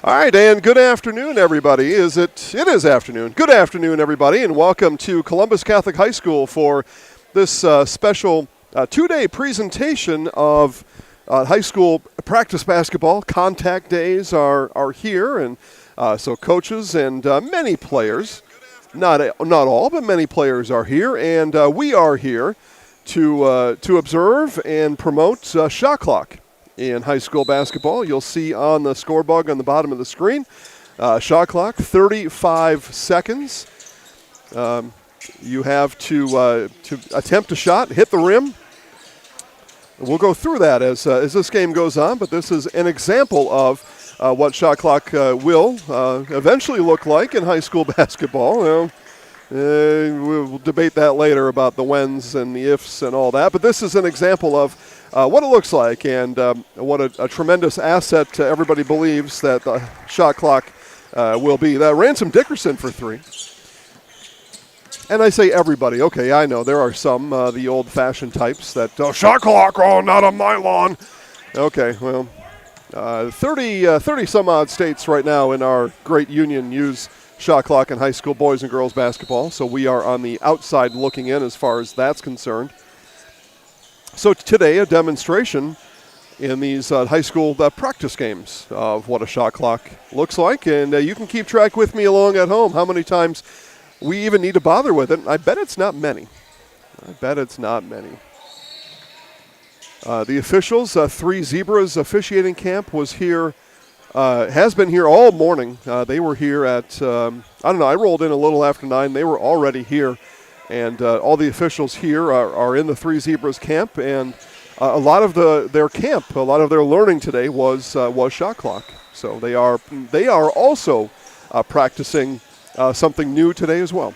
All right, and good afternoon, everybody. It is afternoon. Good afternoon, everybody, and welcome to Columbus Catholic High School for this special two-day presentation of high school practice basketball. Contact days are here, and so coaches and many players, not all, but many players are here, and we are here to observe and promote shot clock in high school basketball. You'll see on the scoreboard on the bottom of the screen, shot clock, 35 seconds. You have to attempt a shot, hit the rim. We'll go through that as this game goes on, but this is an example of what shot clock will eventually look like in high school basketball. We'll debate that later about the whens and the ifs and all that, but this is an example of what it looks like and what a tremendous asset everybody believes that the shot clock will be. Ransom Dickerson for three. And I say everybody. Okay, I know there are some, the old-fashioned types that, shot clock, not on my lawn. Okay, well, 30 some odd states right now in our great union use shot clock in high school boys and girls basketball, so we are on the outside looking in as far as that's concerned. So today, a demonstration in these high school practice games of what a shot clock looks like, and you can keep track with me along at home how many times we even need to bother with it. I bet it's not many. The officials, Three Zebras officiating camp was here, has been here all morning. They were here at, I rolled in a little after 9. They were already here. And all the officials here are in the Three Zebras camp, and a lot of their camp, a lot of their learning today was shot clock. So they are also practicing something new today as well.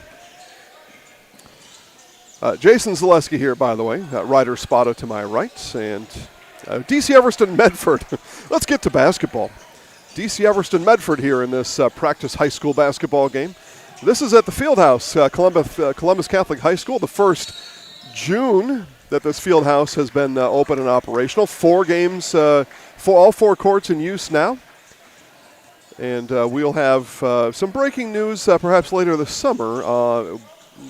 Jason Zaleski here, by the way, Ryder Spada to my right, and DC Everest and Medford. Let's get to basketball. DC Everest and Medford here in this practice high school basketball game. This is at the Fieldhouse, Columbus Catholic High School, the first June that this Fieldhouse has been open and operational. 4 games, for all 4 courts in use now. And we'll have some breaking news perhaps later this summer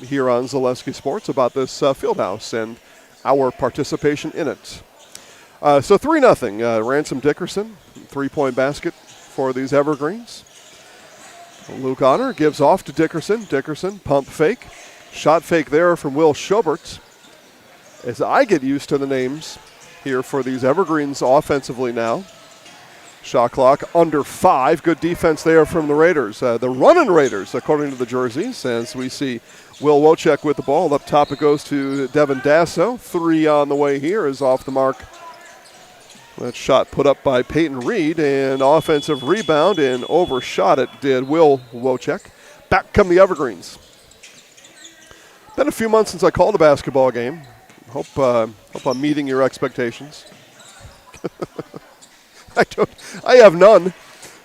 here on Zaleski Sports about this Fieldhouse and our participation in it. So 3-0, Ransom Dickerson, 3-point basket for these Evergreens. Luke Honor gives off to Dickerson. Dickerson, pump fake. Shot fake there from Will Schobert. As I get used to the names here for these Evergreens offensively now. Shot clock under 5. Good defense there from the Raiders. The running Raiders, according to the jerseys, as we see Will Wojcik with the ball. Up top it goes to Devin Dasso. 3 on the way here is off the mark. That shot put up by Peyton Reed, and offensive rebound, and overshot it did Will Wojcik. Back come the Evergreens. Been a few months since I called a basketball game. Hope I'm meeting your expectations. I have none.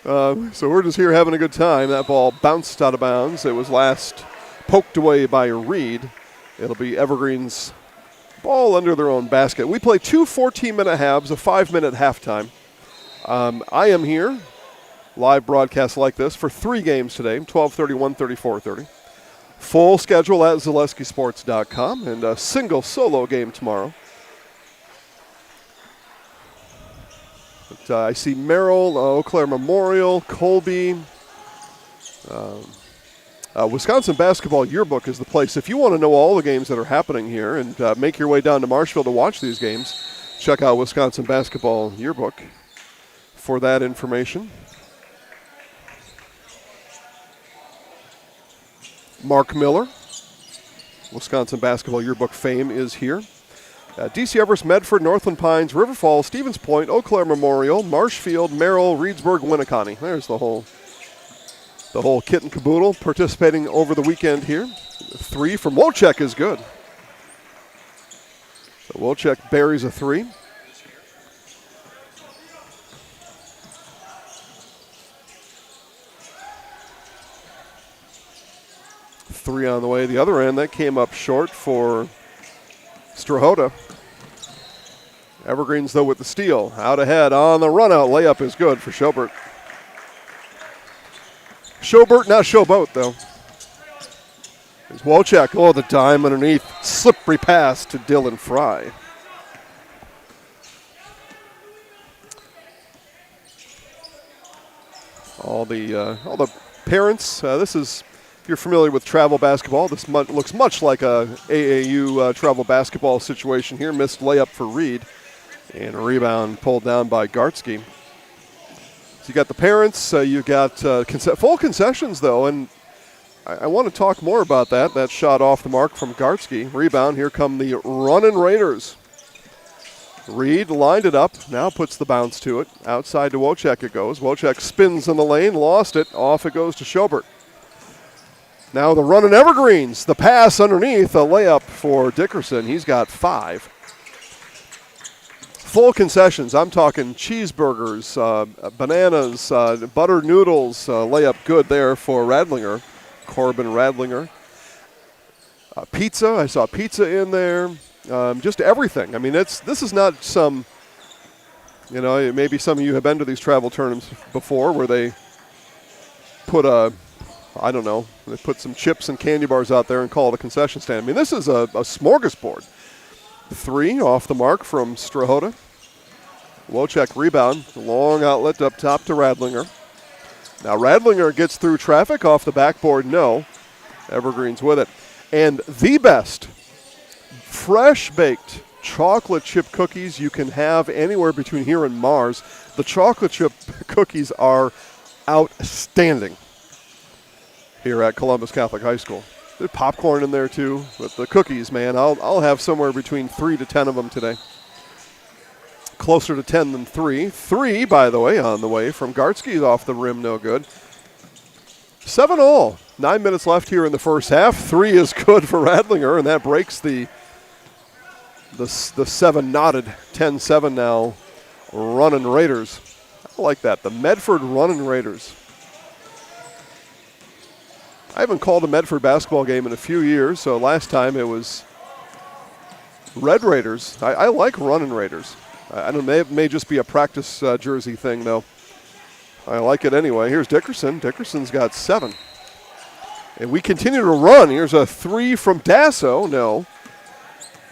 So we're just here having a good time. That ball bounced out of bounds. It was last poked away by Reed. It'll be Evergreens ball under their own basket. We play 2 14-minute halves, a 5-minute halftime. I am here, live broadcast like this, for 3 games today, 12:30, 1:30, 4:30. Full schedule at ZaleskiSports.com, and a single solo game tomorrow. But, I see Merrill, Eau Claire Memorial, Colby. Wisconsin Basketball Yearbook is the place. If you want to know all the games that are happening here and make your way down to Marshville to watch these games, check out Wisconsin Basketball Yearbook for that information. Mark Miller, Wisconsin Basketball Yearbook fame, is here. DC Everest, Medford, Northland Pines, River Falls, Stevens Point, Eau Claire Memorial, Marshfield, Merrill, Reedsburg, Winneconne. There's the whole kit and caboodle participating over the weekend here. 3 from Wojcik is good. So Wojcik buries a 3. Three on the way. The other end, that came up short for Strahota. Evergreens, though, with the steal. Out ahead on the run-out. Layup is good for Schobert. Schobert, not Showboat, though. There's Wojciech. Oh, the dime underneath. Slippery pass to Dylan Fry. All the parents. This is, if you're familiar with travel basketball, this looks much like a AAU travel basketball situation here. Missed layup for Reed, and a rebound pulled down by Gartsky. So you got the parents. You got full concessions though, and I want to talk more about that. That shot off the mark from Gartsky. Rebound. Here come the running Raiders. Reed lined it up, now puts the bounce to it. Outside to Wojciech it goes. Wojciech spins in the lane, lost it. Off it goes to Schobert. Now the running Evergreens. The pass underneath, a layup for Dickerson. He's got 5. Full concessions. I'm talking cheeseburgers, bananas, buttered noodles. Layup good there for Radlinger, Corbin Radlinger. Pizza. I saw pizza in there. Just everything. I mean, this is not some, maybe some of you have been to these travel tournaments before where they put they put some chips and candy bars out there and call it a concession stand. I mean, this is a smorgasbord. 3 off the mark from Strahota. Wojciech rebound, long outlet up top to Radlinger. Now Radlinger gets through traffic off the backboard, no. Evergreen's with it. And the best fresh-baked chocolate chip cookies you can have anywhere between here and Mars. The chocolate chip cookies are outstanding here at Columbus Catholic High School. There's popcorn in there too, but the cookies, man, I'll have somewhere between 3 to 10 of them today. Closer to 10 than 3. 3, by the way, on the way from Gartsky's off the rim, no good. 7-all. 9 minutes left here in the first half. 3 is good for Radlinger, and that breaks the 7 knotted. 10-7 now. Running Raiders. I like that. The Medford Running Raiders. I haven't called a Medford basketball game in a few years, so last time it was Red Raiders. I like Running Raiders. I don't know, it may just be a practice jersey thing, though. I like it anyway. Here's Dickerson. Dickerson's got 7. And we continue to run. Here's a 3 from Dasso. No.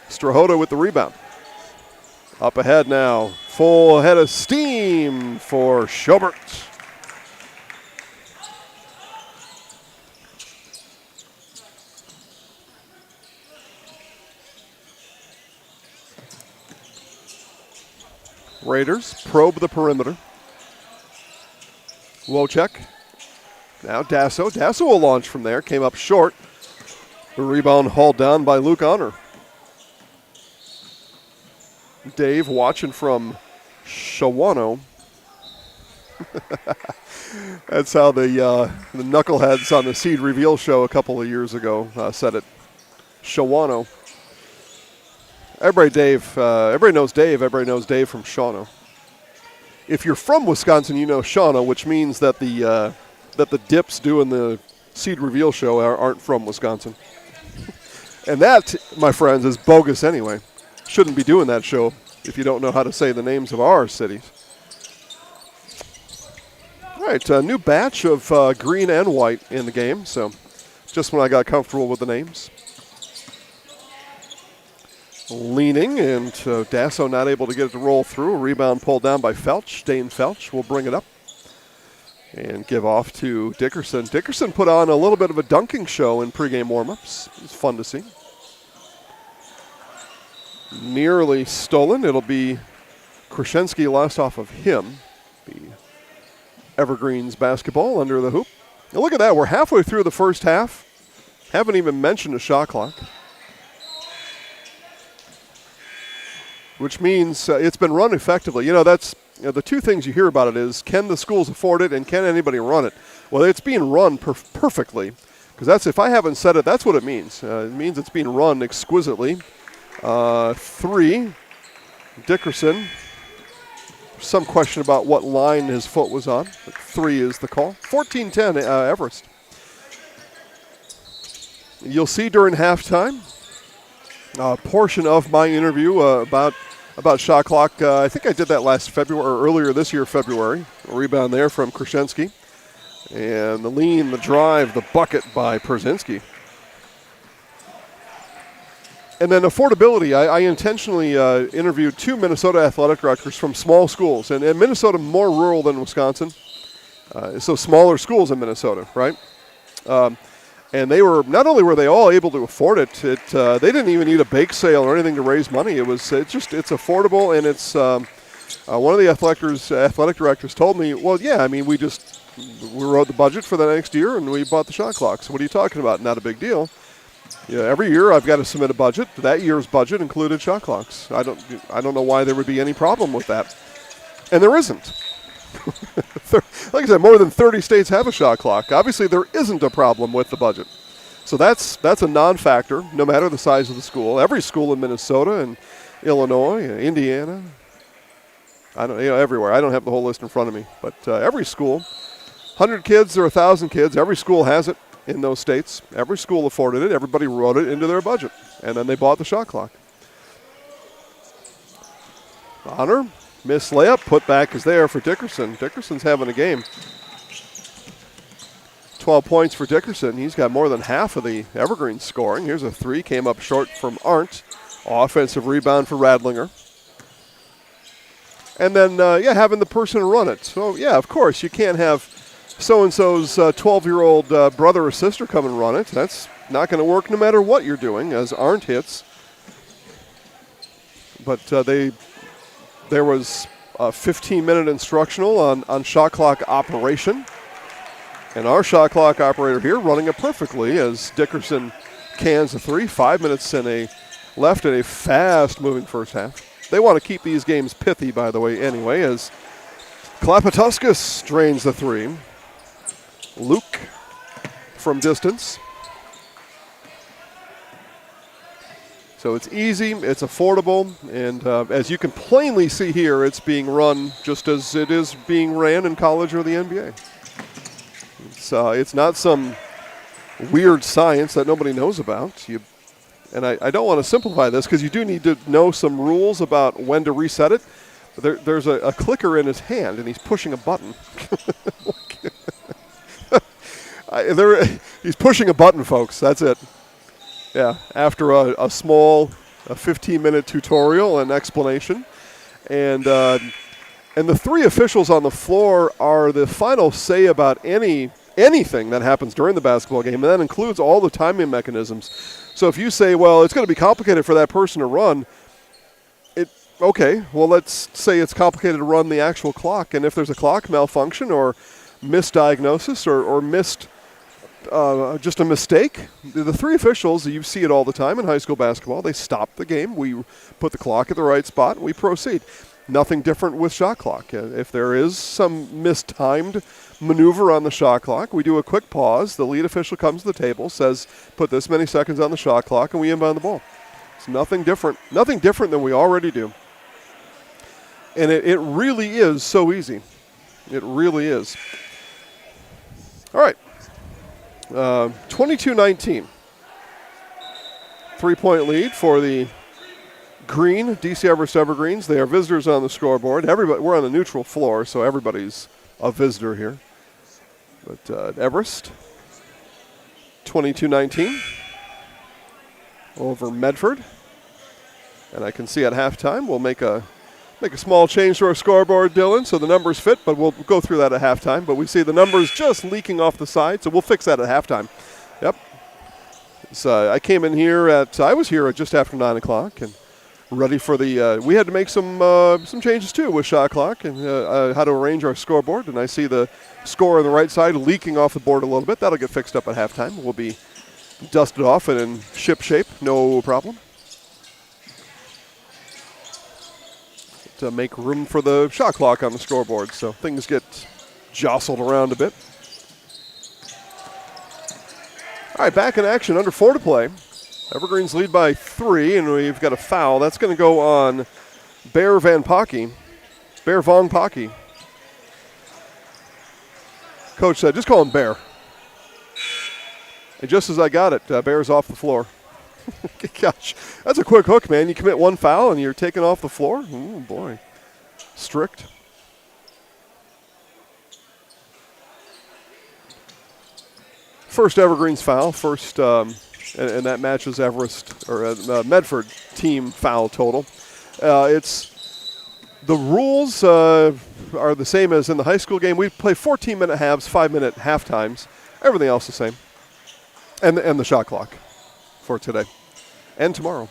Strahota with the rebound. Up ahead now. Full head of steam for Schobert. Raiders probe the perimeter. Wojciech. Now Dasso. Dasso will launch from there. Came up short. The rebound hauled down by Luke Honor. Dave watching from Shawano. That's how the knuckleheads on the Seed Reveal show a couple of years ago said it. Shawano. Everybody knows Dave. Everybody knows Dave from Shawano. If you're from Wisconsin, you know Shawano, which means that the dips doing the Seed Reveal show aren't from Wisconsin. And that, my friends, is bogus anyway. Shouldn't be doing that show if you don't know how to say the names of our cities. All right, a new batch of green and white in the game, so just when I got comfortable with the names. Leaning, and Dasso not able to get it to roll through. A rebound pulled down by Felch. Dane Felch will bring it up and give off to Dickerson. Dickerson put on a little bit of a dunking show in pregame warmups. It's fun to see. Nearly stolen. It'll be Krashenski lost off of him. The Evergreens basketball under the hoop. And look at that. We're halfway through the first half. Haven't even mentioned a shot clock. Which means it's been run effectively. That's the two things you hear about it is, can the schools afford it and can anybody run it? Well, it's being run perfectly, because that's, if I haven't said it, that's what it means. It means it's being run exquisitely. 3, Dickerson. Some question about what line his foot was on. But 3 is the call. 14-10, Everest. You'll see during halftime a portion of my interview about shot clock. I think I did that last February, or earlier this year, February. A rebound there from Krashenski. And the lean, the drive, the bucket by Przynski. And then affordability. I intentionally interviewed 2 Minnesota athletic directors from small schools. And Minnesota more rural than Wisconsin. So smaller schools in Minnesota, right? And they were, not only were they all able to afford it, they didn't even need a bake sale or anything to raise money. It's affordable, and it's one of the athletic directors told me, well, yeah, I mean, we wrote the budget for the next year and we bought the shot clock. So what are you talking about? Not a big deal. Yeah, every year I've got to submit a budget. That year's budget included shot clocks. I don't know why there would be any problem with that, and there isn't. Like I said, more than 30 states have a shot clock. Obviously, there isn't a problem with the budget. So that's a non-factor, no matter the size of the school. Every school in Minnesota and Illinois, Indiana, everywhere. I don't have the whole list in front of me, but every school, 100 kids or 1,000 kids, every school has it in those states. Every school afforded it. Everybody wrote it into their budget, and then they bought the shot clock. Honor. Missed layup, put back is there for Dickerson. Dickerson's having a game. 12 points for Dickerson. He's got more than half of the Evergreen scoring. Here's a 3, came up short from Arndt. Offensive rebound for Radlinger. And then, having the person run it. So, yeah, of course, you can't have so-and-so's 12-year-old brother or sister come and run it. That's not going to work no matter what you're doing, as Arndt hits. But there was a 15-minute instructional on shot clock operation. And our shot clock operator here running it perfectly as Dickerson cans a 3. 5 minutes left in a fast-moving first half. They want to keep these games pithy, by the way, anyway, as Klapatuskas drains the 3. Luke from distance. So it's easy, it's affordable, and as you can plainly see here, it's being run just as it is being ran in college or the NBA. It's not some weird science that nobody knows about. And I don't want to simplify this because you do need to know some rules about when to reset it. There's a clicker in his hand, and he's pushing a button. He's pushing a button, folks. That's it. Yeah, after a small 15-minute tutorial and explanation. And the 3 officials on the floor are the final say about anything that happens during the basketball game, and that includes all the timing mechanisms. So if you say, well, it's going to be complicated for that person to run, okay, well, let's say it's complicated to run the actual clock. And if there's a clock malfunction or misdiagnosis or missed just a mistake, the 3 officials, you see it all the time in high school basketball, they stop the game, we put the clock at the right spot, and we proceed. Nothing different with shot clock. If there is some mistimed maneuver on the shot clock, we do a quick pause, the lead official comes to the table, says put this many seconds on the shot clock, and we inbound the ball. It's nothing different than we already do. And it really is so easy. It really is. All right. 22-19. 3-point lead for the green DC Everest Evergreens. They are visitors on the scoreboard. We're on a neutral floor, so everybody's a visitor here. But Everest, 22-19 over Medford. And I can see at halftime we'll make a small change to our scoreboard, Dylan, so the numbers fit, but we'll go through that at halftime. But we see the numbers just leaking off the side, so we'll fix that at halftime. Yep. So I came in here I was here at just after 9 o'clock and ready for we had to make some changes too with shot clock and how to arrange our scoreboard. And I see the score on the right side leaking off the board a little bit. That'll get fixed up at halftime. We'll be dusted off and in ship shape, no problem. To make room for the shot clock on the scoreboard, so things get jostled around a bit. All right, back in action, under 4 to play. Evergreens lead by 3, and we've got a foul. That's going to go on Bear Vong Pocky. Coach said, just call him Bear. And just as I got it, Bear's off the floor. Gosh, that's a quick hook, man. You commit 1 foul and you're taken off the floor. Oh, boy. Strict. First Evergreens foul, and that matches Everest or Medford team foul total. The rules are the same as in the high school game. We play 14-minute halves, 5-minute half times. Everything else the same. And the shot clock for today and tomorrow.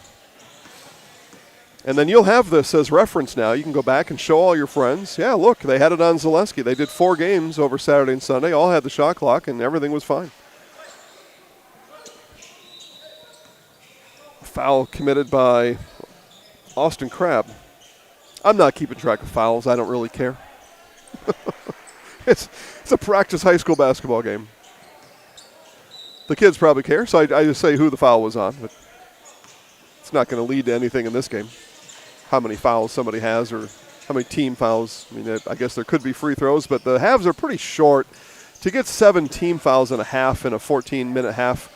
And then you'll have this as reference now. You can go back and show all your friends. Yeah, look, they had it on Zaleski. They did 4 games over Saturday and Sunday. All had the shot clock, and everything was fine. Foul committed by Austin Crabb. I'm not keeping track of fouls. I don't really care. It's a practice high school basketball game. The kids probably care, so I just say who the foul was on. But it's not going to lead to anything in this game. How many fouls somebody has or how many team fouls. I mean, I guess there could be free throws, but the halves are pretty short. To get 7 team fouls in a half in a 14-minute half,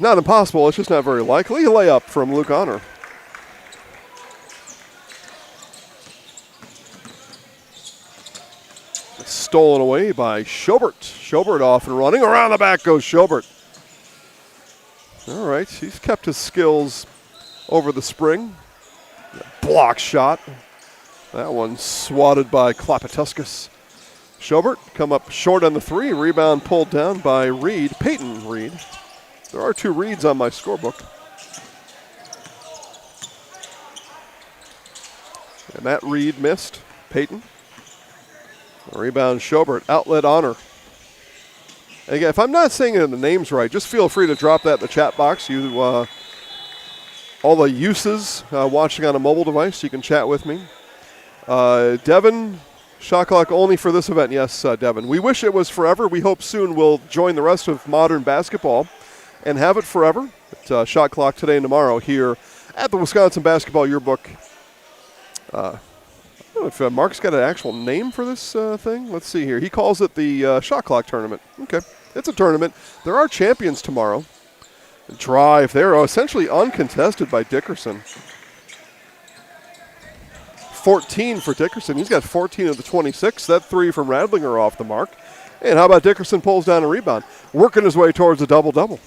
not impossible. It's just not very likely. A layup from Luke Honor. Stolen away by Schobert. Schobert off and running. Around the back goes Schobert. All right, he's kept his skills over the spring. Block shot. That one swatted by Klapatuskas. Schobert come up short on the 3. Rebound pulled down by Reed. Peyton Reed. There are 2 Reeds on my scorebook. And that Reed missed. Peyton. Rebound Schobert. Outlet Honor. And again, if I'm not saying the names right, just feel free to drop that in the chat box. All the uses watching on a mobile device, you can chat with me. Devin, shot clock only for this event. Yes, Devin. We wish it was forever. We hope soon we'll join the rest of modern basketball and have it forever. It's shot clock today and tomorrow here at the Wisconsin Basketball Yearbook. I don't know if Mark's got an actual name for this thing. Let's see here. He calls it the shot clock tournament. Okay, it's a tournament. There are champions tomorrow. Drive. They're essentially uncontested by Dickerson. 14 for Dickerson. He's got 14 of the 26. That 3 from Radlinger off the mark. And how about Dickerson pulls down a rebound? Working his way towards a double-double.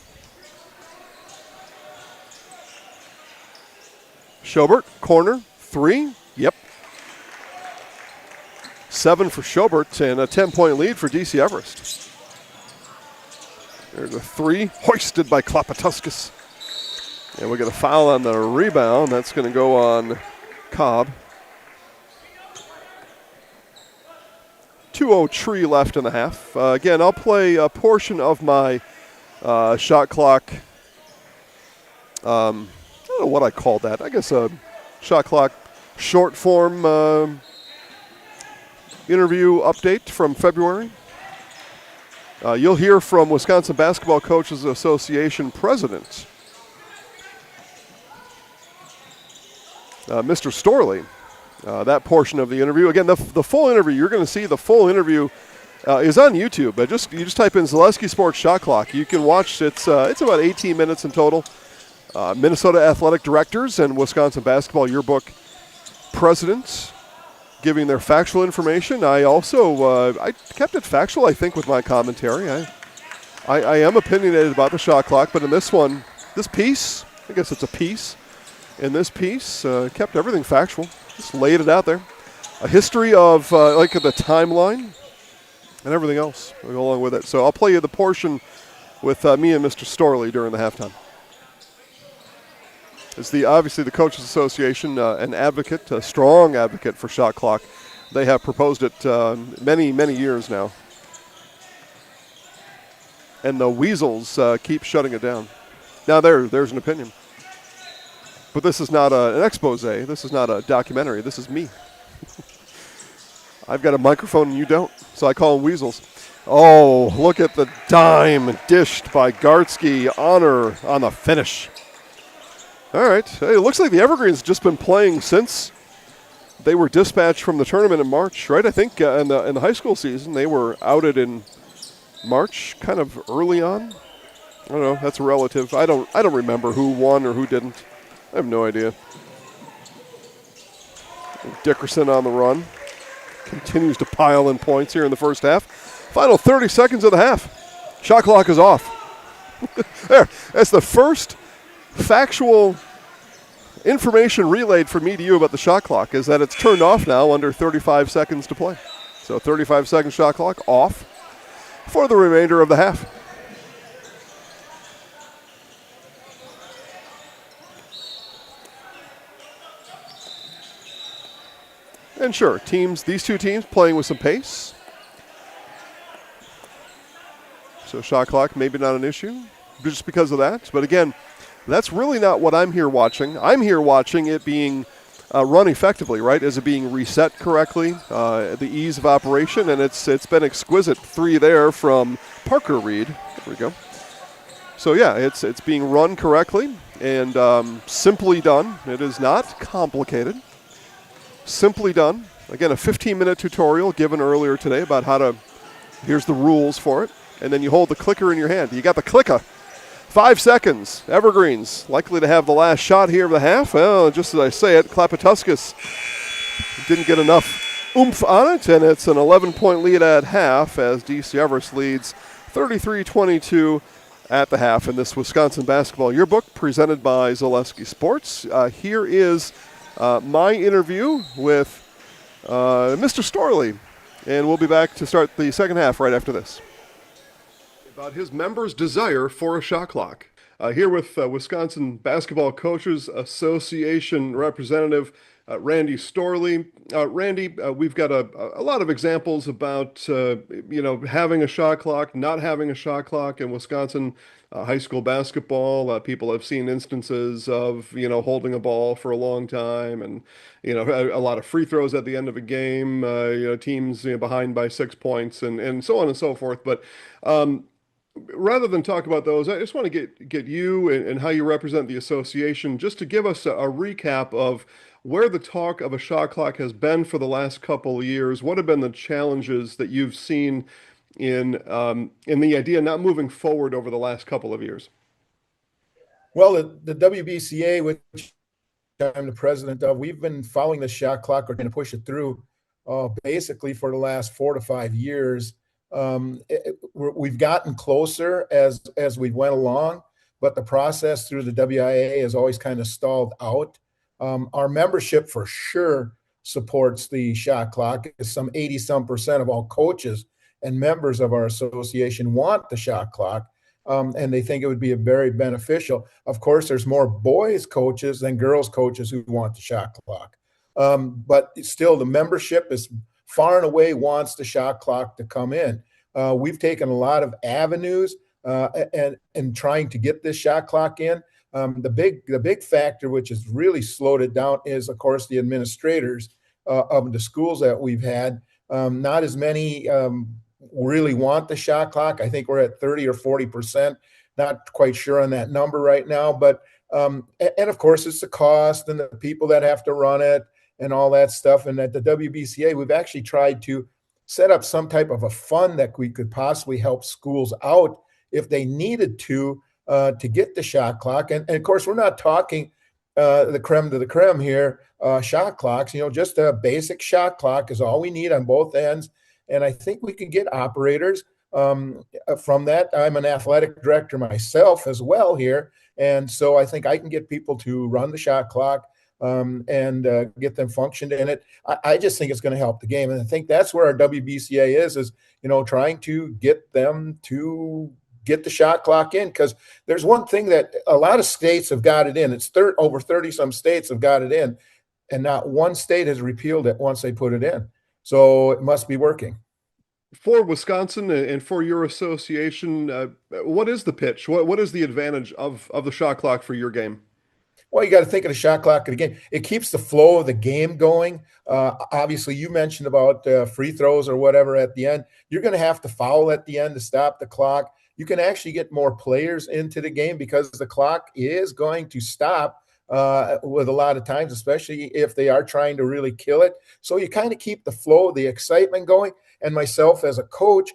Schobert, corner, 3. Yep. 7 for Schobert and a 10-point lead for DC Everest. There's a 3 hoisted by Klapatuskas. And we get a foul on the rebound. That's going to go on Cobb. 2:03 left in the half. Again, I'll play a portion of my shot clock. I don't know what I called that. I guess a shot clock short form interview update from February. You'll hear from Wisconsin Basketball Coaches Association President, Mr. Storley. That portion of the interview. Again, the full interview, you're going to see the full interview is on YouTube. But you just type in Zaleski Sports Shot Clock. You can watch. It's about 18 minutes in total. Minnesota Athletic Directors and Wisconsin Basketball Yearbook Presidents giving their factual information. I also I kept it factual, I think, with my commentary. I am opinionated about the shot clock, but in this one, this piece, I guess it's a piece. In this piece, kept everything factual. Just laid it out there. A history of like the timeline and everything else will go along with it. So I'll play you the portion with me and Mr. Storley during the halftime. It's obviously the Coaches Association, an advocate, a strong advocate for shot clock. They have proposed it many, many years now. And the Weasels keep shutting it down. Now there's an opinion. But this is not an expose. This is not a documentary. This is me. I've got a microphone and you don't, so I call them Weasels. Oh, look at the dime dished by Gartsky. Honor on the finish. All right. Hey, it looks like the Evergreens just been playing since they were dispatched from the tournament in March, right? I think in the high school season they were outed in March, kind of early on. I don't know. That's a relative. I don't remember who won or who didn't. I have no idea. Dickerson on the run. Continues to pile in points here in the first half. Final 30 seconds of the half. Shot clock is off. There, that's the first factual information relayed from me to you about the shot clock, is that it's turned off now under 35 seconds to play. So 35-second shot clock off for the remainder of the half. And sure, these two teams playing with some pace. So shot clock maybe not an issue just because of that. But again, that's really not what I'm here watching. I'm here watching it being run effectively, right? Is it being reset correctly? The ease of operation, and it's been exquisite. 3 there from Parker Reed. There we go. So yeah, it's being run correctly and simply done. It is not complicated. Simply done. Again, a 15-minute tutorial given earlier today about how to. Here's the rules for it, and then you hold the clicker in your hand. You got the clicker. 5 seconds. Evergreens likely to have the last shot here of the half. Well, just as I say it, Klapatuskas didn't get enough oomph on it, and it's an 11-point lead at half as DC Everest leads 33-22 at the half in this Wisconsin Basketball Yearbook presented by Zaleski Sports. Here is my interview with Mr. Storley, and we'll be back to start the second half right after this. About his members' desire for a shot clock. Here with Wisconsin Basketball Coaches Association representative Randy Storley. Randy, we've got a lot of examples about having a shot clock, not having a shot clock in Wisconsin high school basketball. People have seen instances of holding a ball for a long time, and a lot of free throws at the end of a game. Teams behind by 6 points, and so on and so forth. But rather than talk about those, I just want to get you and how you represent the association just to give us a recap of where the talk of a shot clock has been for the last couple of years. What have been the challenges that you've seen in the idea not moving forward over the last couple of years? Well, the WBCA, which I'm the president of, we've been following the shot clock or trying to push it through basically for the last 4 to 5 years. We've gotten closer as we went along, but the process through the WIA has always kind of stalled out. Our membership for sure supports the shot clock. Some 80% of all coaches and members of our association want the shot clock, and they think it would be very beneficial. Of course, there's more boys coaches than girls coaches who want the shot clock. But still, the membership is far and away wants the shot clock to come in. We've taken a lot of avenues and trying to get this shot clock in. The big factor, which has really slowed it down, is, of course, the administrators of the schools that we've had. Not as many really want the shot clock. I think we're at 30 or 40%. Not quite sure on that number right now. But and of course, it's the cost and the people that have to run it and all that stuff. And at the WBCA, we've actually tried to set up some type of a fund that we could possibly help schools out if they needed to get the shot clock. And of course, we're not talking the creme de la creme here, shot clocks. Just a basic shot clock is all we need on both ends. And I think we can get operators from that. I'm an athletic director myself as well here. And so I think I can get people to run the shot clock and get them functioned in it. I just think it's going to help the game. And I think that's where our WBCA is trying to get them to get the shot clock in, because there's one thing that a lot of states have got it in. It's over 30 some states have got it in, and not one state has repealed it once they put it in. So it must be working. For Wisconsin and for your association, what is the pitch? What is the advantage of the shot clock for your game? Well, you got to think of the shot clock of the game. It keeps the flow of the game going. Obviously, you mentioned about free throws or whatever at the end. You're going to have to foul at the end to stop the clock. You can actually get more players into the game because the clock is going to stop with a lot of times, especially if they are trying to really kill it. So you kind of keep the flow, the excitement going. And myself as a coach,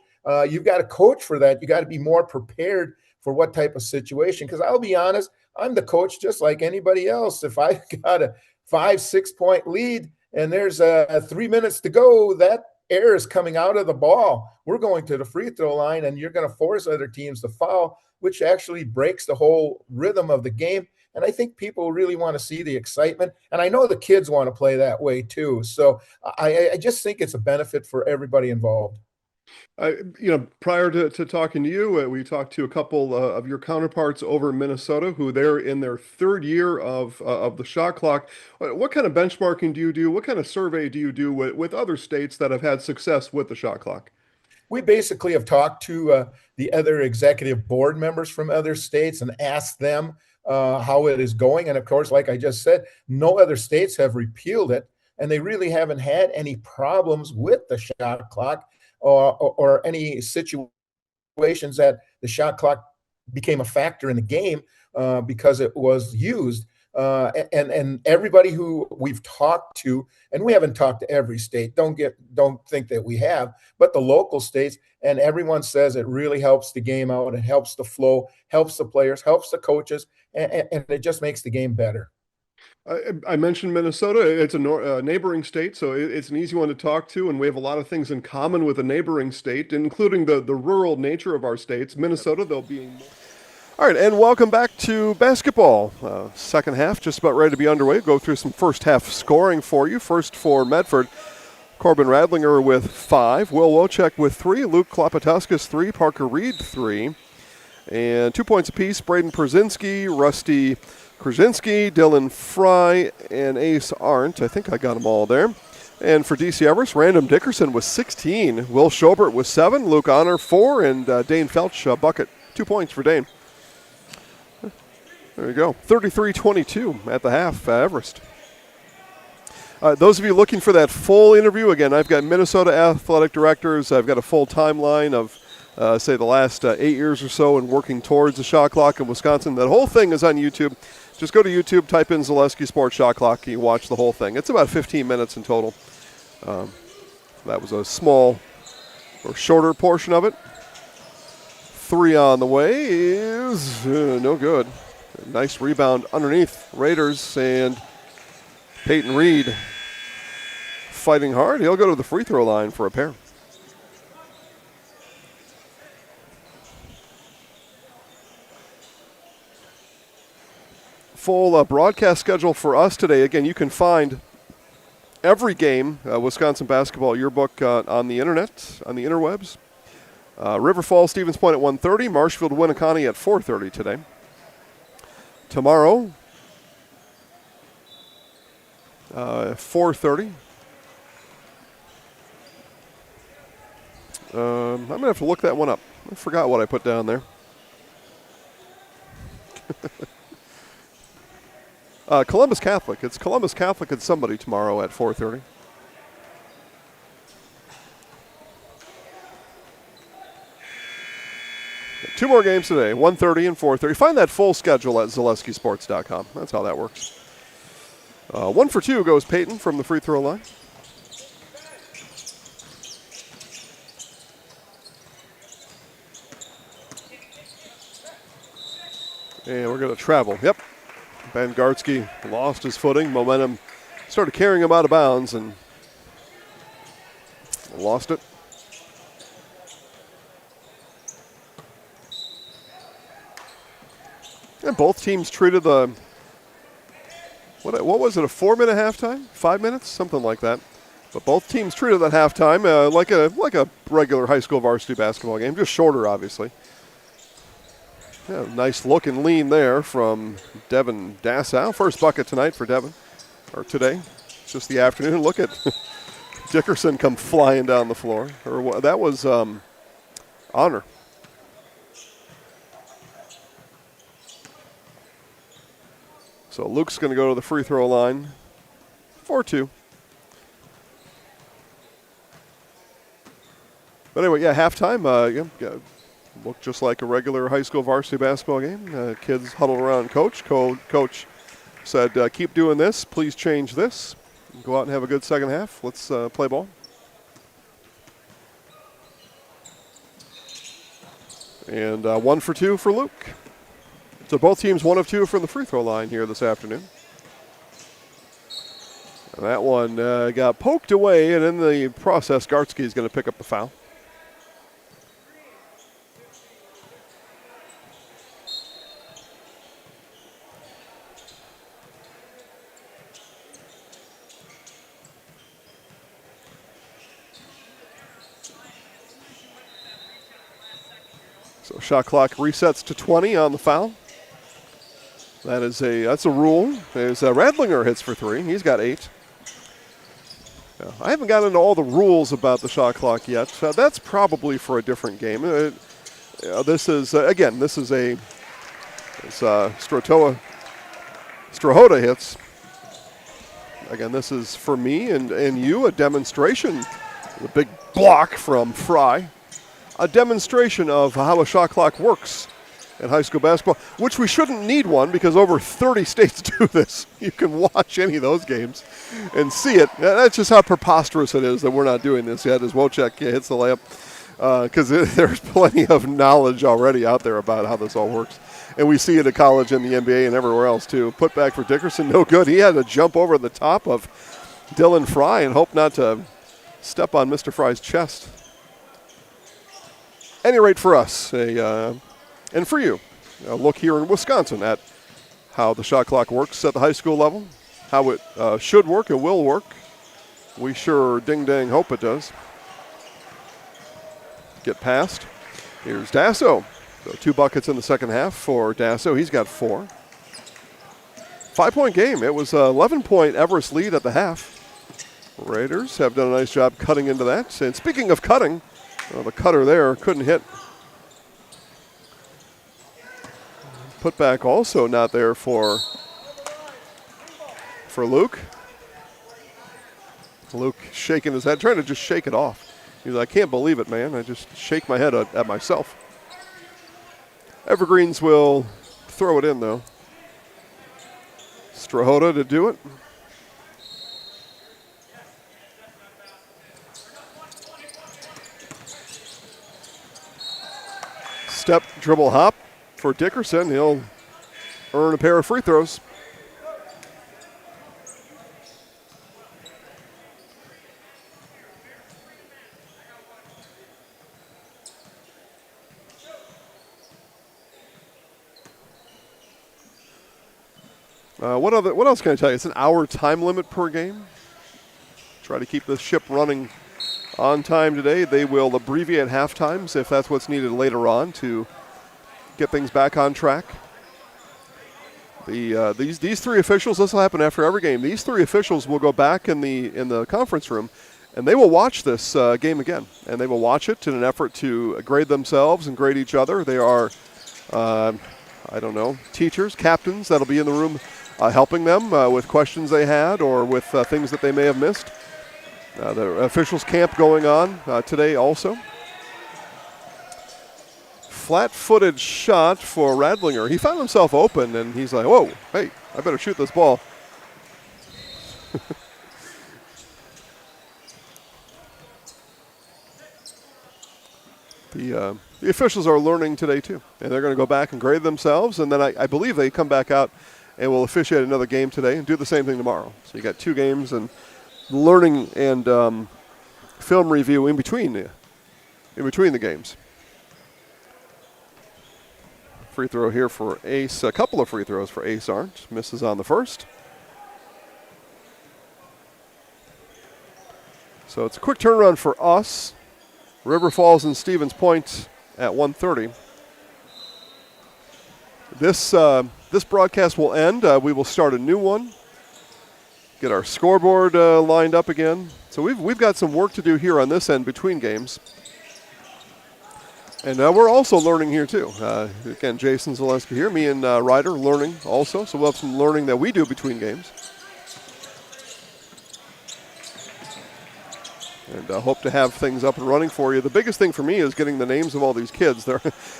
you've got to coach for that. You got to be more prepared for what type of situation. Because I'll be honest, I'm the coach just like anybody else. If I got a 5-6 point lead and there's 3 minutes to go, that errors coming out of the ball. We're going to the free throw line, and you're going to force other teams to foul, which actually breaks the whole rhythm of the game. And I think people really want to see the excitement. And I know the kids want to play that way too. So I just think it's a benefit for everybody involved. Prior to talking to you, we talked to a couple of your counterparts over in Minnesota who they're in their third year of the shot clock. What kind of benchmarking do you do? What kind of survey do you do with other states that have had success with the shot clock? We basically have talked to the other executive board members from other states and asked them how it is going. And of course, like I just said, no other states have repealed it, and they really haven't had any problems with the shot clock or any situations that the shot clock became a factor in the game because it was used. And everybody who we've talked to, and we haven't talked to every state. Don't think that we have, but the local states, and everyone says it really helps the game out. It helps the flow, helps the players, helps the coaches, and it just makes the game better. I mentioned Minnesota. It's a neighboring state, so it's an easy one to talk to, and we have a lot of things in common with a neighboring state, including the rural nature of our states. Minnesota, they'll be. All right, and welcome back to basketball. Second half just about ready to be underway. Go through some first half scoring for you. First for Medford, Corbin Radlinger with 5, Will Wojcik with 3, Luke Klopotowskis 3, Parker Reed 3, and 2 points apiece. Braden Przynski, Rusty Krasinski, Dylan Fry, and Ace Arndt. I think I got them all there. And for DC Everest, Random Dickerson with 16, Will Schobert with 7, Luke Honor 4, and Dane Felch a bucket. 2 points for Dane. There you go. 33-22 at the half, Everest. Those of you looking for that full interview, again, I've got Minnesota athletic directors. I've got a full timeline of, say, the last 8 years or so and working towards the shot clock in Wisconsin. That whole thing is on YouTube. Just go to YouTube, type in Zaleski Sports Shot Clock, and you watch the whole thing. It's about 15 minutes in total. That was a small or shorter portion of it. 3 on the way is no good. Nice rebound underneath Raiders, and Peyton Reed fighting hard. He'll go to the free throw line for a pair. Full broadcast schedule for us today. Again, you can find every game, Wisconsin Basketball Yearbook, on the internet, on the interwebs. River Falls, Stevens Point at 1:30, Marshfield, Winneconne at 4:30 today. Tomorrow, 4:30. I'm going to have to look that one up. I forgot what I put down there. Columbus Catholic. It's Columbus Catholic and somebody tomorrow at 4:30. Two more games today, 1:30 and 4:30. Find that full schedule at ZaleskiSports.com. That's how that works. 1 for 2 goes Peyton from the free throw line. And we're going to travel. Yep. Ben Gartsky lost his footing. Momentum started carrying him out of bounds and lost it. And both teams treated the, what was it, a 4-minute halftime? 5 minutes? Something like that. But both teams treated that halftime like a regular high school varsity basketball game, just shorter, obviously. Yeah, nice look and lean there from Devin Dassow. First bucket tonight for Devin, or today. It's just the afternoon. Look at Dickerson come flying down the floor. That was Honor. So Luke's going to go to the free throw line. 4-2. But anyway, yeah, halftime. Looked just like a regular high school varsity basketball game. Kids huddled around Coach. Coach said, keep doing this. Please change this. Go out and have a good second half. Let's play ball. And 1 for 2 for Luke. So both teams 1 of 2 from the free throw line here this afternoon. And that one got poked away, and in the process, Gartsky is going to pick up the foul. So shot clock resets to 20 on the foul. That's a rule. There's Radlinger hits for 3. He's got 8. I haven't gotten into all the rules about the shot clock yet. That's probably for a different game. This is Strahota hits. Again, this is for me and you a demonstration. The big block from Fry. A demonstration of how a shot clock works in high school basketball, which we shouldn't need one because over 30 states do this. You can watch any of those games and see it. That's just how preposterous it is that we're not doing this yet as Wojciech hits the layup, because there's plenty of knowledge already out there about how this all works. And we see it at college and the NBA and everywhere else too. Put back for Dickerson, no good. He had to jump over the top of Dylan Fry and hope not to step on Mr. Fry's chest. Any rate for us, and for you, a look here in Wisconsin at how the shot clock works at the high school level, how it should work and will work. We sure ding-dang hope it does. Get past. Here's Dasso. So 2 buckets in the second half for Dasso. He's got 4. 5-point game. It was an 11-point Everest lead at the half. Raiders have done a nice job cutting into that. And speaking of cutting, the cutter there couldn't hit. Put back also not there for Luke. Luke shaking his head, trying to just shake it off. He's like, I can't believe it, man. I just shake my head at myself. Evergreens will throw it in, though. Strahota to do it. Step, dribble, hop for Dickerson. He'll earn a pair of free throws. What else can I tell you? It's an hour time limit per game. Try to keep the ship running on time today. They will abbreviate half times if that's what's needed later on to get things back on track. These 3 officials, this will happen after every game. These 3 officials will go back in the conference room, and they will watch this game again. And they will watch it in an effort to grade themselves and grade each other. They are, teachers, captains that'll be in the room helping them with questions they had or with things that they may have missed. The officials camp going on today also. Flat-footed shot for Radlinger. He found himself open, and he's like, whoa, hey, I better shoot this ball. The officials are learning today, too, and they're going to go back and grade themselves, and then I believe they come back out and will officiate another game today and do the same thing tomorrow. So you got 2 games and learning and film review in between the games. Free throw here for Ace. A couple of free throws for Ace Arndt. Misses on the first. So it's a quick turnaround for us. River Falls and Stevens Point at 1:30. This broadcast will end. We will start a new one. Get our scoreboard lined up again. So we've got some work to do here on this end between games. And we're also learning here, too. Again, Jason Zaleski here. Me and Ryder learning also. So we'll have some learning that we do between games. And hope to have things up and running for you. The biggest thing for me is getting the names of all these kids.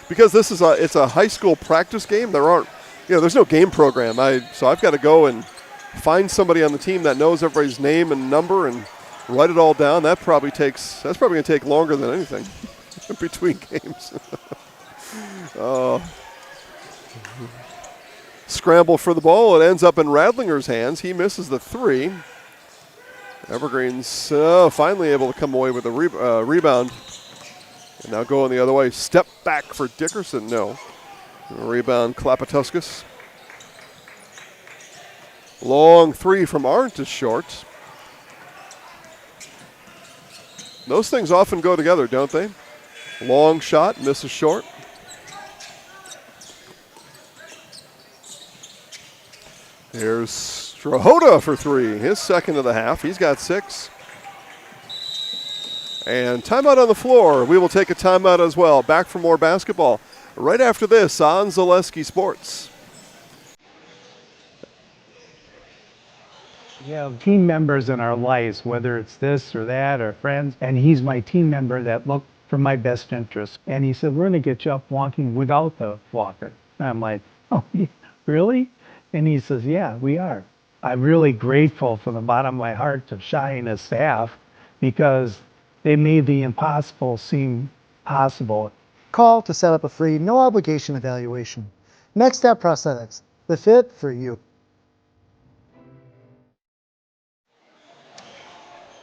Because this is it's a high school practice game. There's no game program. So I've got to go and find somebody on the team that knows everybody's name and number and write it all down. That's probably going to take longer than anything between games. Scramble for the ball. It ends up in Radlinger's hands. He misses the 3. Evergreen's finally able to come away with a rebound. And now going the other way. Step back for Dickerson. No. Rebound, Klapatuskas. Long three from Arndt is short. Those things often go together, don't they? Long shot, misses short. Here's Strahota for three, his second of the half. He's got 6. And timeout on the floor. We will take a timeout as well. Back for more basketball right after this on Zaleski Sports. We have team members in our lives, whether it's this or that or friends, and he's my team member that look for my best interest. And he said, we're going to get you up walking without the walker. And I'm like, oh, really? And he says, yeah, we are. I'm really grateful from the bottom of my heart to Shai and his staff because they made the impossible seem possible. Call to set up a free, no obligation evaluation. Next Step Prosthetics, the fit for you.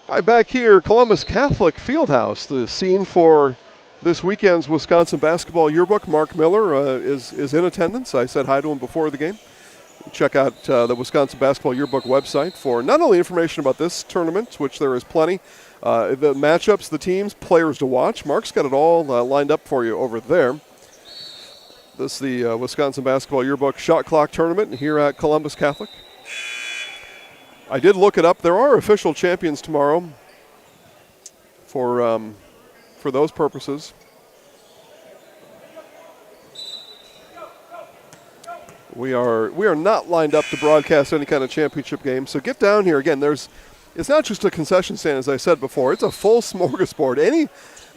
Hi, back here, Columbus Catholic Fieldhouse, the scene for this weekend's Wisconsin Basketball Yearbook. Mark Miller is in attendance. I said hi to him before the game. Check out the Wisconsin Basketball Yearbook website for not only information about this tournament, which there is plenty, the matchups, the teams, players to watch. Mark's got it all lined up for you over there. This is the Wisconsin Basketball Yearbook Shot Clock Tournament here at Columbus Catholic. I did look it up. There are official champions tomorrow for those purposes. We are not lined up to broadcast any kind of championship game. So get down here again. It's not just a concession stand, as I said before. It's a full smorgasbord.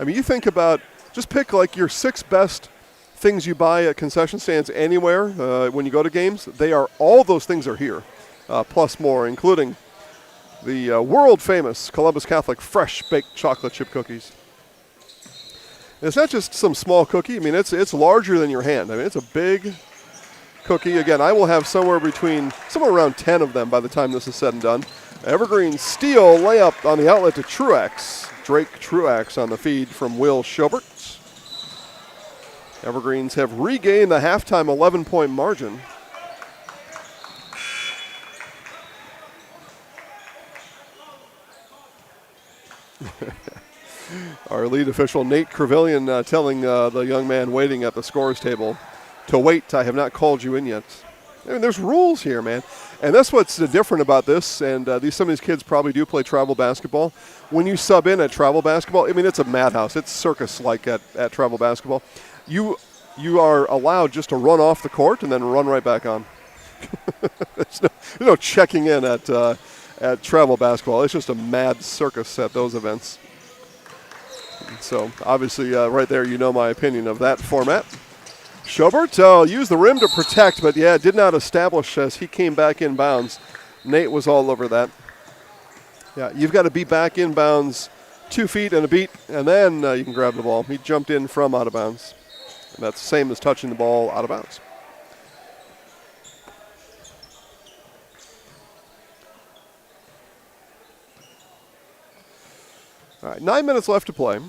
You think about, just pick like your 6 best things you buy at concession stands anywhere when you go to games. All those things are here, plus more, including the world famous Columbus Catholic fresh baked chocolate chip cookies. And it's not just some small cookie. It's larger than your hand. It's a big cookie. Again, I will have somewhere around 10 of them by the time this is said and done. Evergreen steal layup on the outlet to Truax. Drake Truax on the feed from Will Schobert. Evergreens have regained the halftime 11-point margin. Our lead official, Nate Crevillian, telling the young man waiting at the scores table to wait. I have not called you in yet. There's rules here, man. And that's what's different about this. And some of these kids probably do play travel basketball. When you sub in at travel basketball, it's a madhouse. It's circus-like at travel basketball. You are allowed just to run off the court and then run right back on. There's no checking in at travel basketball. It's just a mad circus at those events. So obviously right there you know my opinion of that format. Schobert used the rim to protect, but did not establish as he came back in bounds. Nate was all over that. Yeah, you've got to be back in bounds 2 feet and a beat, and then you can grab the ball. He jumped in from out of bounds. And that's the same as touching the ball out of bounds. All right, 9 minutes left to play.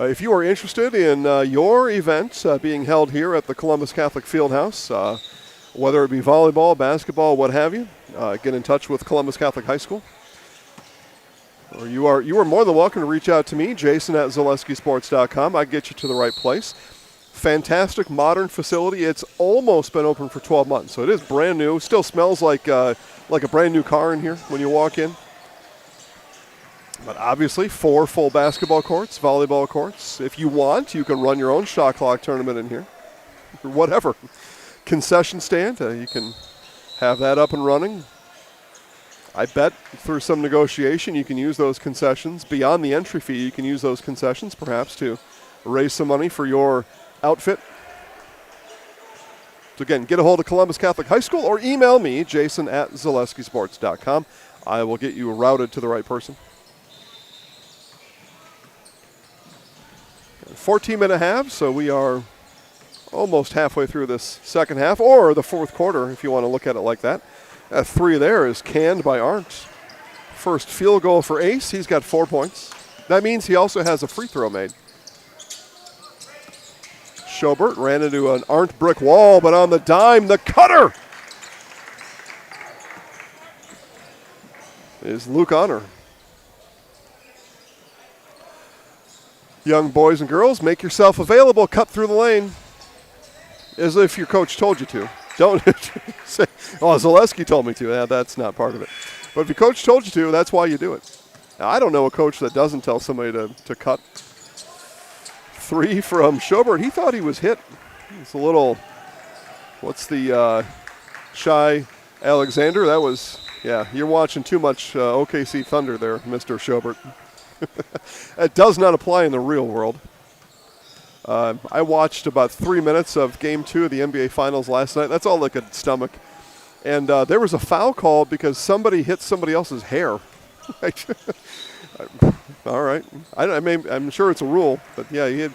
If you are interested in your event being held here at the Columbus Catholic Fieldhouse, whether it be volleyball, basketball, what have you, get in touch with Columbus Catholic High School. Or you are more than welcome to reach out to me, Jason at ZaleskiSports.com. I get you to the right place. Fantastic modern facility. It's almost been open for 12 months, so it is brand new. Still smells like a brand new car in here when you walk in. But obviously 4 full basketball courts, volleyball courts. If you want, you can run your own shot clock tournament in here, or whatever. Concession stand, you can have that up and running. I bet through some negotiation you can use those concessions. Beyond the entry fee, you can use those concessions perhaps to raise some money for your outfit. So again, get a hold of Columbus Catholic High School or email me, Jason at ZaleskiSports.com. I will get you routed to the right person. 14-minute half, so we are almost halfway through this second half, or the fourth quarter, if you want to look at it like that. That three there is canned by Arndt. First field goal for Ace. He's got 4 points. That means he also has a free throw made. Schobert ran into an Arndt brick wall, but on the dime, the cutter is Luke Honor. Young boys and girls, make yourself available. Cut through the lane as if your coach told you to. Don't say, oh, Zaleski told me to. Yeah, that's not part of it. But if your coach told you to, that's why you do it. Now, I don't know a coach that doesn't tell somebody to cut. Three from Schobert. He thought he was hit. It's a little, what's the Shy Alexander? That was, yeah, you're watching too much OKC Thunder there, Mr. Schobert. It does not apply in the real world. I watched about 3 minutes of Game 2 of the NBA Finals last night. That's all I could stomach. And there was a foul call because somebody hit somebody else's hair. All right. I'm sure it's a rule, but yeah, he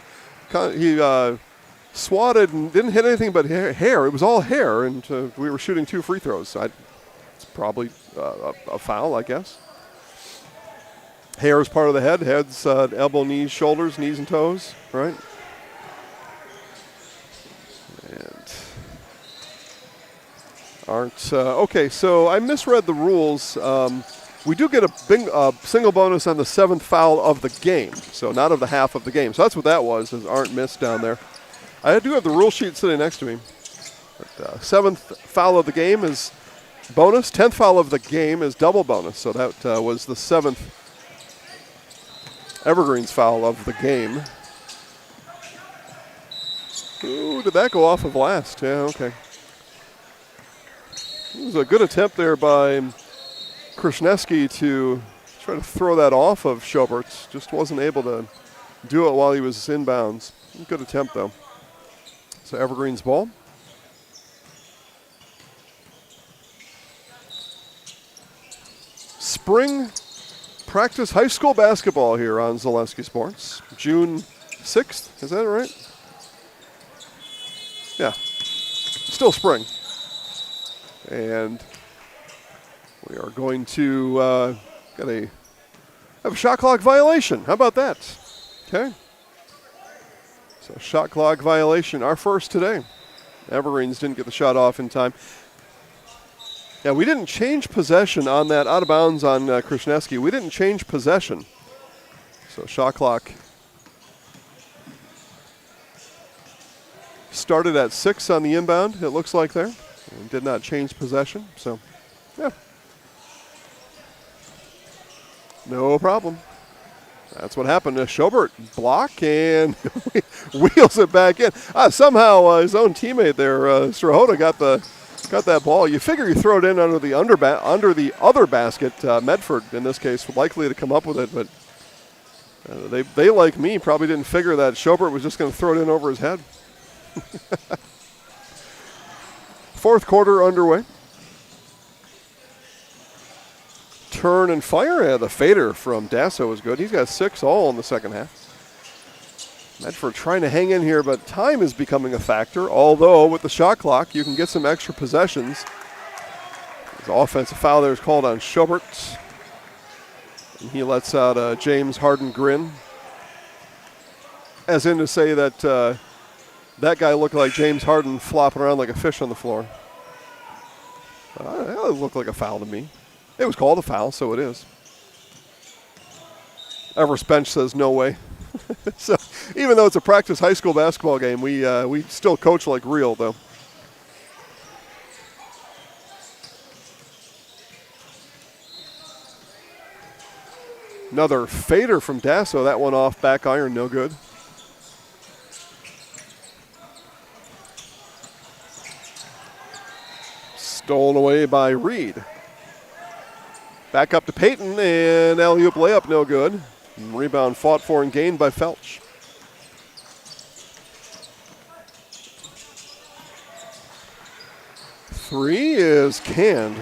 swatted and didn't hit anything but hair. It was all hair, and we were shooting 2 free throws. It's probably a foul, I guess. Hair is part of the head. Head's elbow, knees, shoulders, knees and toes, right? And Arndt. Okay, so I misread the rules. We do get a single bonus on the 7th foul of the game, so not of the half of the game. So that's what that was, is Arndt missed down there. I do have the rule sheet sitting next to me. But, 7th foul of the game is bonus. 10th foul of the game is double bonus. So that was the 7th Evergreen's foul of the game. Ooh, did that go off of last? Yeah, okay. It was a good attempt there by Krasniewski to try to throw that off of Schobert. Just wasn't able to do it while he was inbounds. Good attempt, though. So Evergreen's ball. Spring practice high school basketball here on Zaleski Sports. June 6th, is that right? Yeah, still spring. And we are going to have a shot clock violation. How about that? Okay. So shot clock violation, our first today. Evergreens didn't get the shot off in time. Yeah, we didn't change possession on that out of bounds on Krasniewski. We didn't change possession. So shot clock started at 6 on the inbound, it looks like there. And did not change possession. So, yeah. No problem. That's what happened to Schobert. Block and wheels it back in. Somehow his own teammate there, Strahota, got that ball. You figure you throw it in under the other basket. Medford, in this case, likely to come up with it, but they like me, probably didn't figure that Schobert was just going to throw it in over his head. Fourth quarter underway. Turn and fire. Yeah, the fader from Dasso was good. He's got 6 all in the second half. Medford trying to hang in here, but time is becoming a factor. Although with the shot clock, you can get some extra possessions. The offensive foul there is called on Schobert. And he lets out a James Harden grin. As in to say that that guy looked like James Harden flopping around like a fish on the floor. That looked like a foul to me. It was called a foul, so it is. Everest bench says no way. So even though it's a practice high school basketball game, we still coach like real, though. Another fader from Dasso. That one off back iron, no good. Stolen away by Reed. Back up to Peyton, and alley-oop layup, no good. And rebound fought for and gained by Felch. Three is canned.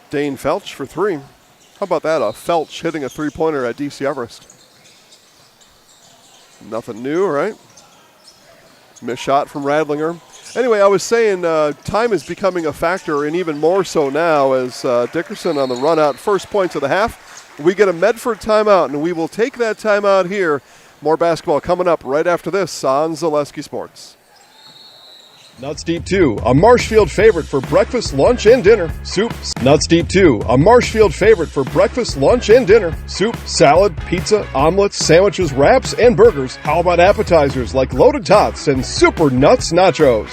Dane Felch for 3. How about that? A Felch hitting a three-pointer at DC Everest. Nothing new, right? Missed shot from Radlinger. Anyway, I was saying time is becoming a factor, and even more so now as Dickerson on the run out. First points of the half. We get a Medford timeout, and we will take that timeout here. More basketball coming up right after this on Zaleski Sports. Nuts Deep 2, a Marshfield favorite for breakfast, lunch, and dinner. Soup. Nuts Deep 2, a Marshfield favorite for breakfast, lunch, and dinner. Soup, salad, pizza, omelets, sandwiches, wraps, and burgers. How about appetizers like loaded tots and super nuts nachos?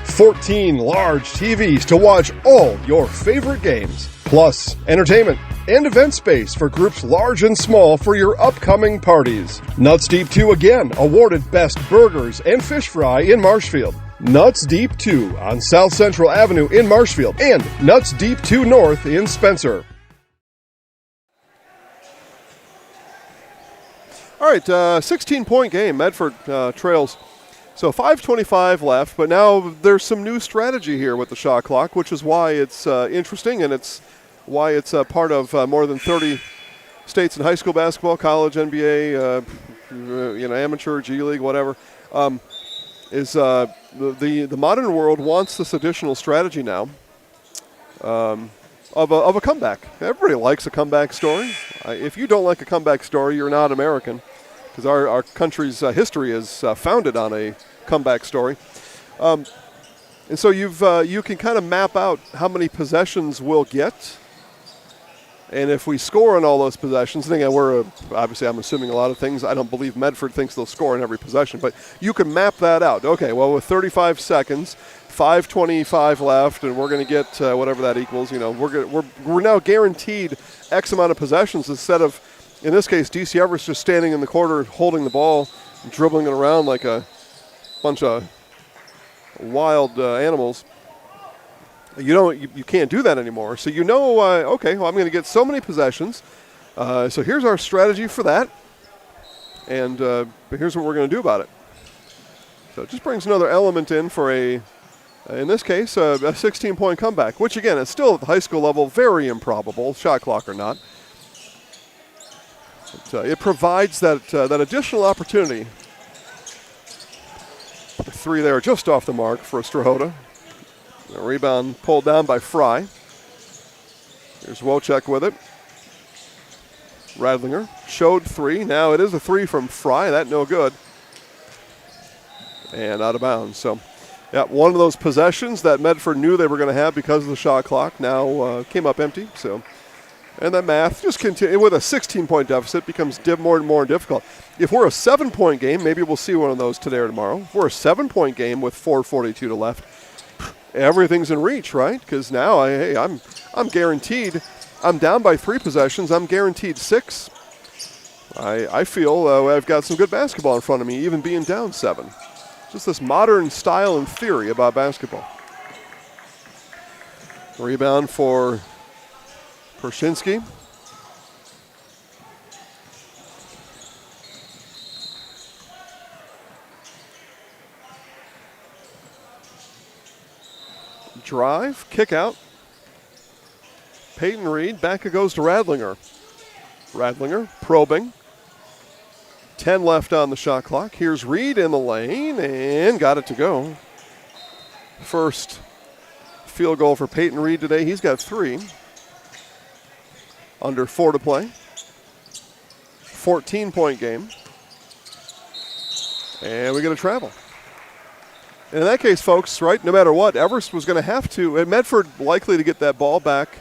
14 large TVs to watch all your favorite games. Plus, entertainment and event space for groups large and small for your upcoming parties. Nuts Deep 2 again awarded Best Burgers and Fish Fry in Marshfield. Nuts Deep 2 on South Central Avenue in Marshfield and Nuts Deep 2 North in Spencer. All right, 16-point game. Medford trails. So 5:25 left, but now there's some new strategy here with the shot clock, which is why it's interesting, and it's why it's part of more than 30 states in high school basketball, college, NBA, amateur, G League, whatever. The modern world wants this additional strategy now of a comeback. Everybody likes a comeback story. If you don't like a comeback story, you're not American, because our country's history is founded on a comeback story. And so you can kind of map out how many possessions we'll get. And if we score on all those possessions, and again, obviously I'm assuming a lot of things. I don't believe Medford thinks they'll score in every possession, but you can map that out. Okay, well, with 35 seconds, 5:25 left, and we're going to get whatever that equals. We're now guaranteed X amount of possessions instead of, in this case, DC Everest just standing in the corner holding the ball, and dribbling it around like a bunch of wild animals. You can't do that anymore. So okay, well, I'm going to get so many possessions. So here's our strategy for that. And here's what we're going to do about it. So it just brings another element in for in this case, a 16-point comeback, which, again, is still at the high school level very improbable, shot clock or not. But, it provides that additional opportunity. The three there just off the mark for Strahota. A rebound pulled down by Fry. Here's Wojcik with it. Radlinger showed three. Now it is a three from Fry. That no good. And out of bounds. So, yeah, one of those possessions that Medford knew they were going to have because of the shot clock now came up empty. So, and that math just continue with a 16-point deficit becomes more and more difficult. If we're a 7-point game, maybe we'll see one of those today or tomorrow. If we're a 7-point game with 4:42 to left, everything's in reach, right? Because now, I'm guaranteed. I'm down by 3 possessions. I'm guaranteed 6. I feel I've got some good basketball in front of me, even being down 7. Just this modern style and theory about basketball. Rebound for Pershinsky. Drive, kick out. Peyton Reed, back it goes to Radlinger. Radlinger probing. 10 left on the shot clock. Here's Reed in the lane and got it to go. First field goal for Peyton Reed today. He's got 3. Under 4 to play. 14-point game. And we get a travel. And in that case, folks, right, no matter what, Everest was going to have to, and Medford likely to get that ball back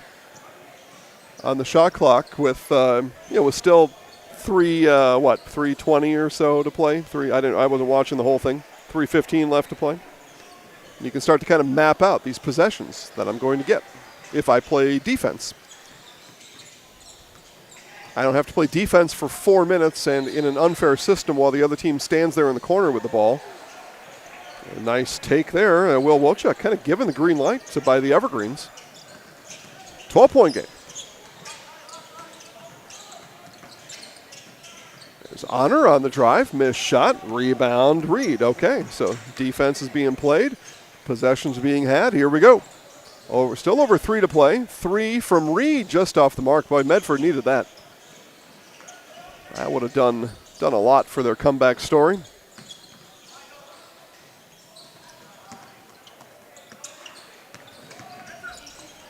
on the shot clock with, with still 3:20 or so to play. I wasn't watching the whole thing. 3:15 left to play. You can start to kind of map out these possessions that I'm going to get if I play defense. I don't have to play defense for 4 minutes and in an unfair system while the other team stands there in the corner with the ball. A nice take there. Will Wojcik kind of given the green light by the Evergreens. 12-point game. There's Honor on the drive. Missed shot. Rebound Reed. Okay, so defense is being played. Possessions being had. Here we go. Still over 3 to play. 3 from Reed just off the mark. Boy, Medford needed that. That would have done a lot for their comeback story.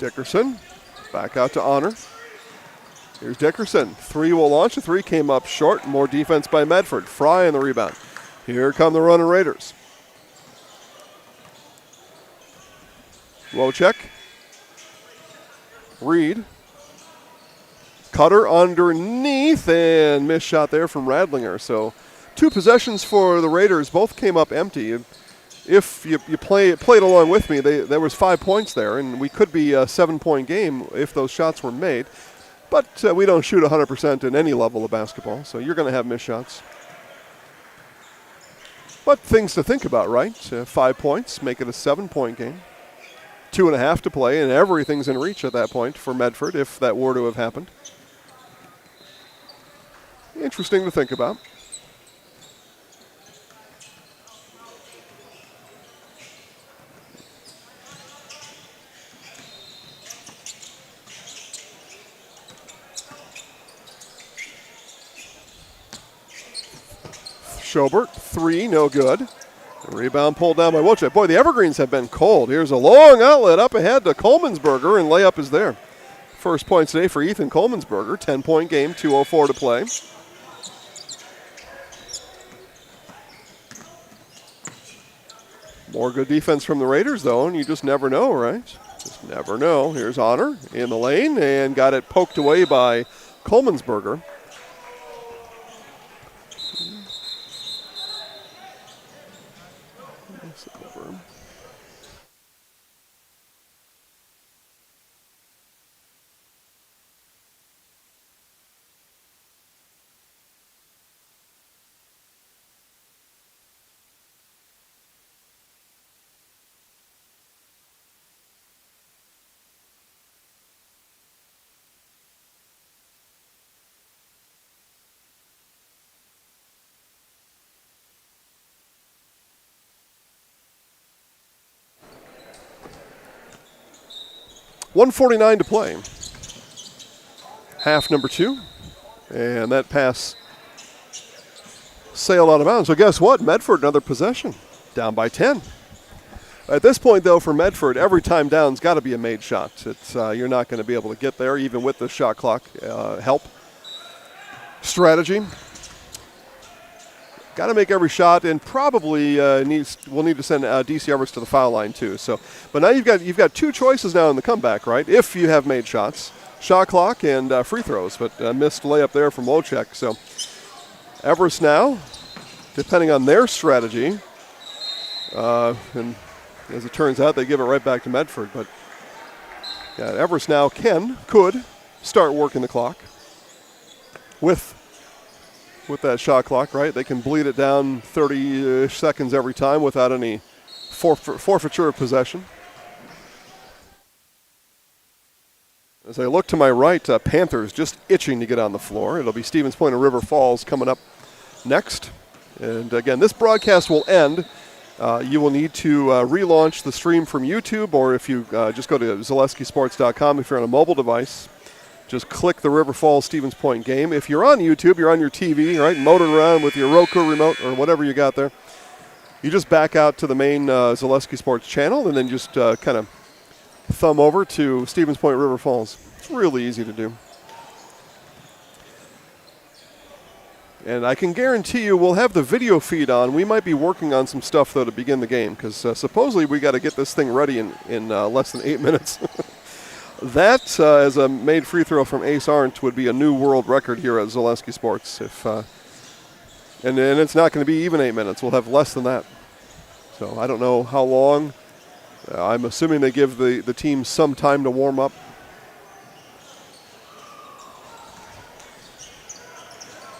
Dickerson back out to Honor. Here's Dickerson. Three will launch. The three came up short. More defense by Medford. Fry on the rebound. Here come the running Raiders. Wojcik. Reed. Cutter underneath, and missed shot there from Radlinger. So 2 possessions for the Raiders. Both came up empty. If you played along with me, there was 5 points there, and we could be a 7-point game if those shots were made. But we don't shoot 100% in any level of basketball, so you're going to have missed shots. But things to think about, right? 5 points, make it a 7-point game. 2.5 to play, and everything's in reach at that point for Medford if that were to have happened. Interesting to think about. Schobert, 3, no good. The rebound pulled down by Wojcik. Boy, the Evergreens have been cold. Here's a long outlet up ahead to Coleman'sberger, and layup is there. First points today for Ethan Coleman'sberger. 10-point game, 2:04 to play. More good defense from the Raiders, though, and you just never know, right? Just never know. Here's Honor in the lane, and got it poked away by Coleman'sberger. .149 to play. Half number 2. And that pass sailed out of bounds. So guess what? Medford, another possession. Down by 10. At this point, though, for Medford, every time down's got to be a made shot. It's you're not going to be able to get there, even with the shot clock help strategy. Got to make every shot, and probably we'll need to send DC Everest to the foul line too. So, but now you've got 2 choices now in the comeback, right? If you have made shots, shot clock and free throws, but missed layup there from Wojcik. So, Everest now, depending on their strategy, and as it turns out, they give it right back to Medford. But yeah, Everest now could start working the clock with that shot clock, right? They can bleed it down 30 seconds every time without any forfeiture of possession. As I look to my right, Panthers just itching to get on the floor. It'll be Stevens Point and River Falls coming up next. And again, this broadcast will end. You will need to relaunch the stream from YouTube, or if you just go to ZaleskiSports.com if you're on a mobile device. Just click the River Falls Stevens Point game. If you're on YouTube, you're on your TV, right, motoring around with your Roku remote or whatever you got there. You just back out to the main Zaleski Sports channel and then just kind of thumb over to Stevens Point River Falls. It's really easy to do. And I can guarantee you we'll have the video feed on. We might be working on some stuff, though, to begin the game, because supposedly we got to get this thing ready in less than 8 minutes. That, as a made free throw from Ace Arndt, would be a new world record here at Zaleski Sports. And it's not going to be even 8 minutes. We'll have less than that. So I don't know how long. I'm assuming they give the team some time to warm up.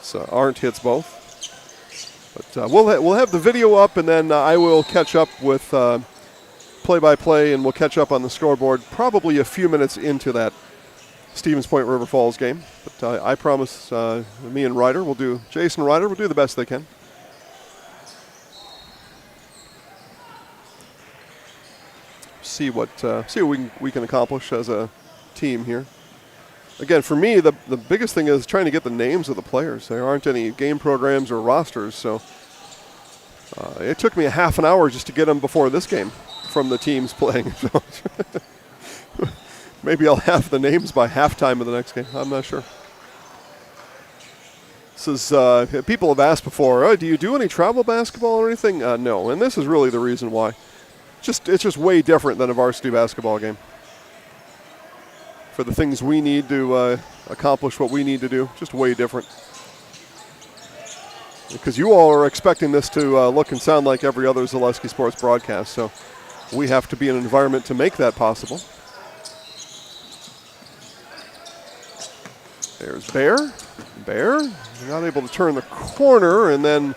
So Arndt hits both. But we'll have the video up, and then I will catch up with play-by-play, and we'll catch up on the scoreboard probably a few minutes into that Stevens Point River Falls game. But I promise me and Jason Ryder will do the best they can. See what we can accomplish as a team here. Again, for me, the biggest thing is trying to get the names of the players. There aren't any game programs or rosters, so it took me a half an hour just to get them before this game from the teams playing. Maybe I'll have the names by halftime of the next game. I'm not sure. This is, people have asked before, do you do any travel basketball or anything? No, and this is really the reason why. It's just way different than a varsity basketball game. For the things we need to accomplish what we need to do, just way different. Because you all are expecting this to look and sound like every other Zaleski sports broadcast, so we have to be in an environment to make that possible. There's Bear. Bear, not able to turn the corner, and then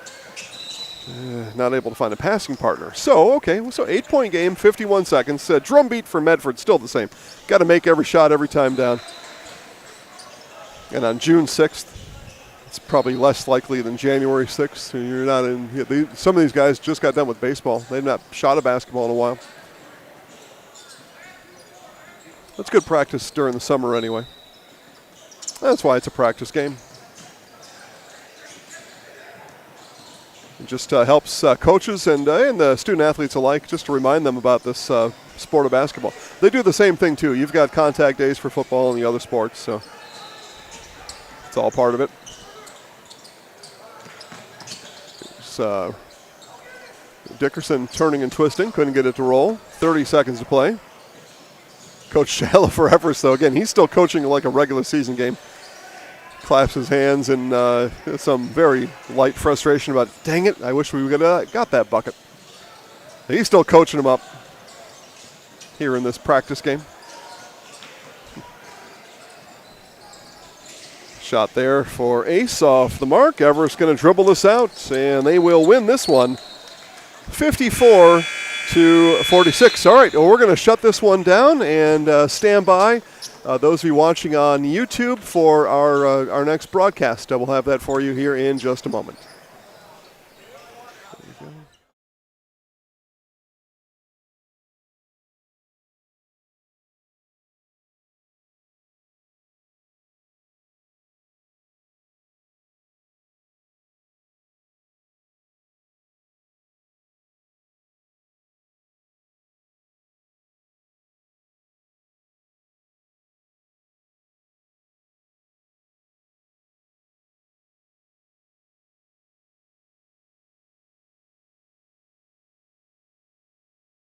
not able to find a passing partner. So 8-point game, 51 seconds. Drum beat for Medford, still the same. Got to make every shot every time down. And on June 6th, it's probably less likely than January 6th. You're not in. Some of these guys just got done with baseball. They've not shot a basketball in a while. That's good practice during the summer anyway. That's why it's a practice game. It just helps coaches and the student athletes alike just to remind them about this sport of basketball. They do the same thing too. You've got contact days for football and the other sports, so it's all part of it. Dickerson turning and twisting, couldn't get it to roll. 30 seconds to play. Coach Shala for Everest, though, again, he's still coaching like a regular season game. Claps his hands in some very light frustration about, dang it, I wish we would have got that bucket. He's still coaching him up here in this practice game. Shot there for Ace off the mark. Everest going to dribble this out, and they will win this one 54-46. All right, well, we're going to shut this one down and stand by. Those of you watching on YouTube for our next broadcast, we'll have that for you here in just a moment.